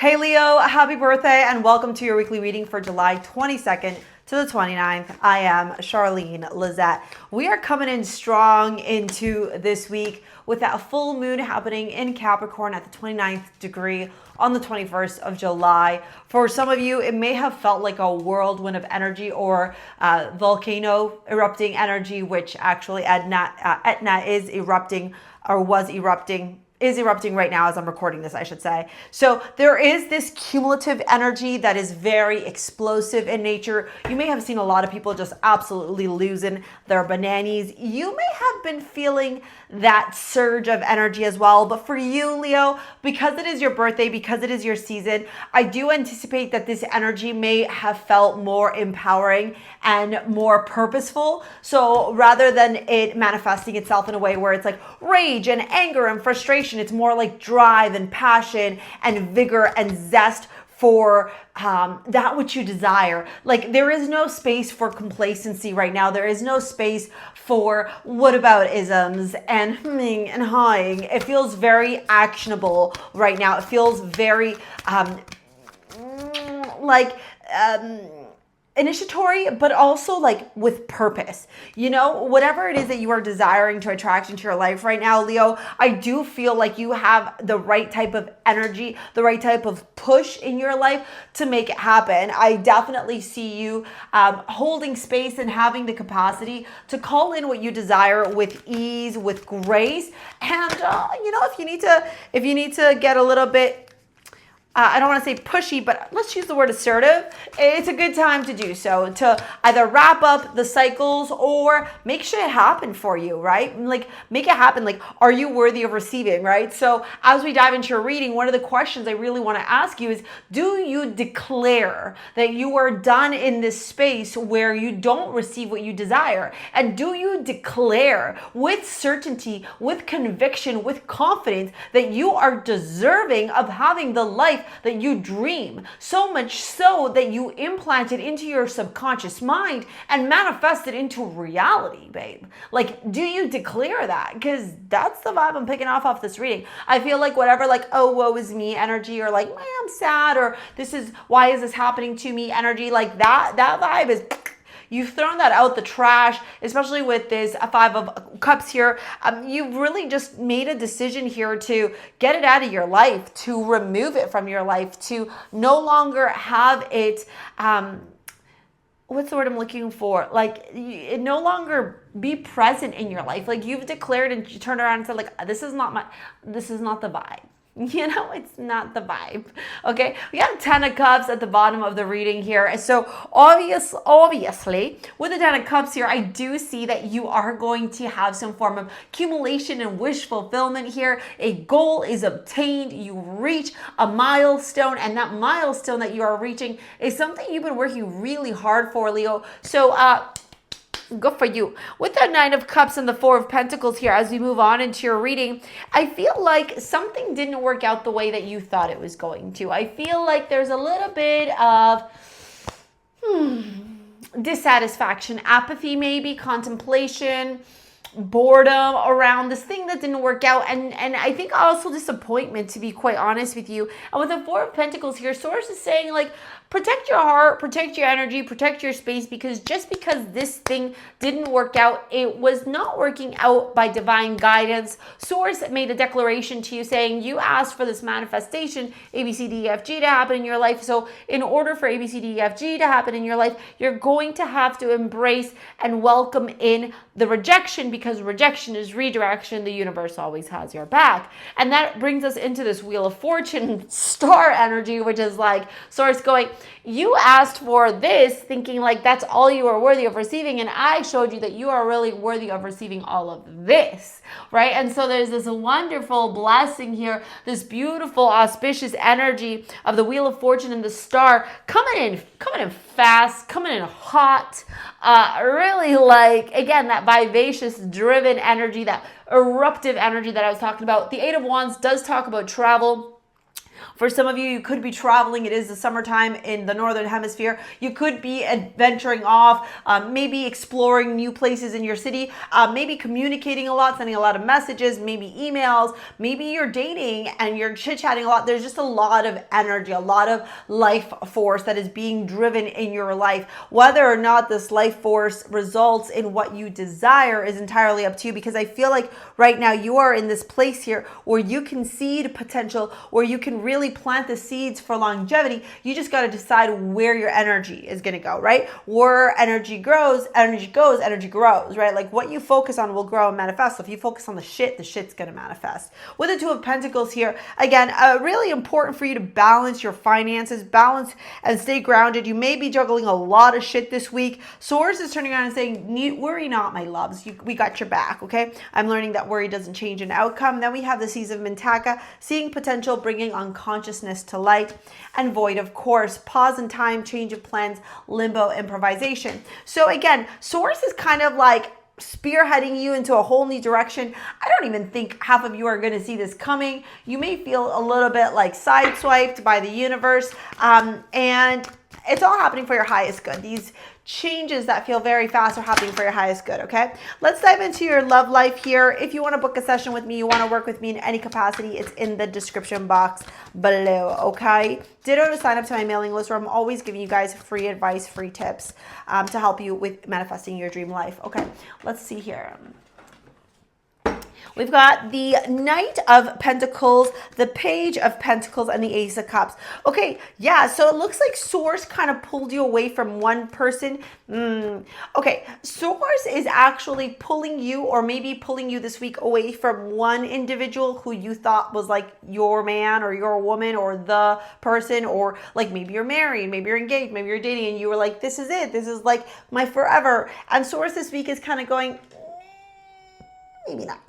Hey Leo, happy birthday and welcome to your weekly reading for July 22nd to the 29th. I am Charlene, Lizette. We are coming in strong into this week with that full moon happening in Capricorn at the 29th degree on the 21st of July. For some of you, it may have felt like a whirlwind of energy or volcano erupting energy, which actually Etna is erupting or is erupting right now as I'm recording this, I should say. So there is this cumulative energy that is very explosive in nature. You may have seen a lot of people just absolutely losing their bananas. You may have been feeling that surge of energy as well. But for you, Leo, because it is your birthday, because it is your season, I do anticipate that this energy may have felt more empowering and more purposeful. So rather than it manifesting itself in a way where it's like rage and anger and frustration, it's more like drive and passion and vigor and zest for that which you desire. Like there is no space for complacency right now. There is no space for what about isms and hmming and hawing. It feels very actionable right now. It feels very initiatory, but also like with purpose. You know, whatever it is that you are desiring to attract into your life right now, Leo, I do feel like you have the right type of energy, the right type of push in your life to make it happen. I definitely see you holding space and having the capacity to call in what you desire with ease, with grace. And you know, if you need to get a little bit I don't want to say pushy, but let's use the word assertive. It's a good time to do so, to either wrap up the cycles or make shit happen for you, right? Like make it happen. Like, are you worthy of receiving, right? So as we dive into your reading, one of the questions I really want to ask you is, do you declare that you are done in this space where you don't receive what you desire? And do you declare with certainty, with conviction, with confidence that you are deserving of having the life that you dream, so much so that you implant it into your subconscious mind and manifest it into reality, babe? Like, do you declare that? Because that's the vibe I'm picking off this reading. I feel like whatever, like, oh, woe is me energy, or like, I'm sad, or why is this happening to me energy, like that vibe is... You've thrown that out the trash, especially with this Five of Cups here. You've really just made a decision here to get it out of your life, to remove it from your life, to no longer have it, what's the word I'm looking for? Like, it no longer be present in your life. Like you've declared and you turned around and said like, this is not the vibe. You know, it's not the vibe. Okay, we got 10 of Cups at the bottom of the reading here. So obviously, with the 10 of Cups here, I do see that you are going to have some form of accumulation and wish fulfillment here. A goal is obtained. You reach a milestone, and that milestone that you are reaching is something you've been working really hard for, Leo. So, good for you. With the 9 of Cups and the 4 of Pentacles here, as we move on into your reading, I feel like something didn't work out the way that you thought it was going to. I feel like there's a little bit of dissatisfaction, apathy maybe, contemplation, boredom around this thing that didn't work out, and I think also disappointment, to be quite honest with you. And with the 4 of Pentacles here, Source is saying like, protect your heart, protect your energy, protect your space, because just because this thing didn't work out, it was not working out by divine guidance. Source made a declaration to you saying you asked for this manifestation, A, B, C, D, E, F, G to happen in your life. So in order for A, B, C, D, E, F, G to happen in your life, you're going to have to embrace and welcome in the rejection, because rejection is redirection. The universe always has your back. And that brings us into this Wheel of Fortune star energy, which is like Source going, you asked for this thinking like that's all you are worthy of receiving, and I showed you that you are really worthy of receiving all of this, right? And so there's this wonderful blessing here, this beautiful auspicious energy of the Wheel of Fortune and the star coming in fast, coming in hot, really like, again, that vivacious, driven energy, that eruptive energy that I was talking about. The 8 of Wands does talk about travel. For some of you, you could be traveling. It is the summertime in the Northern Hemisphere. You could be adventuring off, maybe exploring new places in your city, maybe communicating a lot, sending a lot of messages, maybe emails, maybe you're dating and you're chit-chatting a lot. There's just a lot of energy, a lot of life force that is being driven in your life. Whether or not this life force results in what you desire is entirely up to you, because I feel like right now you are in this place here where you can seed potential, where you can really plant the seeds for longevity. You just got to decide where your energy is going to go, right? Where energy grows, energy goes, energy grows, right? Like what you focus on will grow and manifest. So if you focus on the shit's going to manifest. With the Two of Pentacles here, again, really important for you to balance your finances, balance and stay grounded. You may be juggling a lot of shit this week. Source is turning around and saying, worry not, my loves. We got your back, okay? I'm learning that worry doesn't change an outcome. Then we have the Seas of Mintaka, seeing potential, bringing unconsciousness to light, and Void, of course, pause in time, change of plans, limbo, improvisation. So again, Source is kind of like spearheading you into a whole new direction. I don't even think half of you are going to see this coming. You may feel a little bit like sideswiped by the universe, and it's all happening for your highest good. These changes that feel very fast are happening for your highest good, okay? Let's dive into your love life here. If you want to book a session with me, you want to work with me in any capacity, it's in the description box below, okay? Ditto to sign up to my mailing list, where I'm always giving you guys free advice, free tips to help you with manifesting your dream life. Okay, let's see here. We've got the Knight of Pentacles, the Page of Pentacles, and the Ace of Cups. Okay, yeah, so it looks like Source kind of pulled you away from one person. Okay, Source is actually pulling you, or maybe pulling you this week, away from one individual who you thought was like your man or your woman or the person, or like maybe you're married, maybe you're engaged, maybe you're dating, and you were like, this is it. This is like my forever. And Source this week is kind of going, maybe not.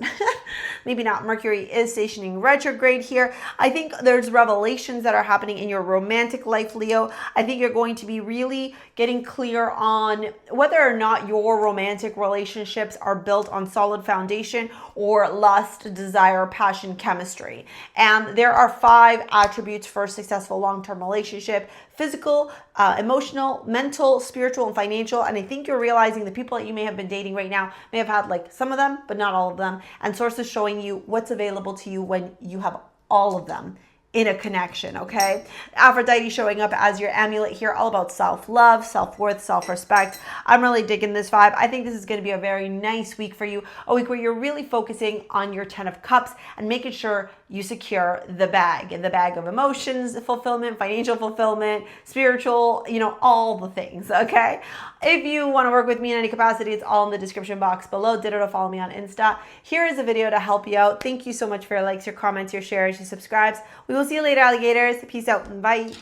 Maybe not. Mercury is stationing retrograde here. I think there's revelations that are happening in your romantic life, Leo. I think you're going to be really getting clear on whether or not your romantic relationships are built on solid foundation or lust, desire, passion, chemistry. And there are 5 attributes for a successful long-term relationship: physical, emotional, mental, spiritual, and financial. And I think you're realizing the people that you may have been dating right now may have had like some of them, but not all of them. And Source is showing you what's available to you when you have all of them in a connection, okay? Aphrodite showing up as your amulet here, all about self-love, self-worth, self-respect. I'm really digging this vibe. I think this is going to be a very nice week for you, a week where you're really focusing on your 10 of Cups and making sure you secure the bag of emotions, fulfillment, financial fulfillment, spiritual, you know, all the things, okay? If you want to work with me in any capacity, it's all in the description box below. Ditto to follow me on Insta. Here is a video to help you out. Thank you so much for your likes, your comments, your shares, your subscribes. We will see you later, alligators. Peace out and bye.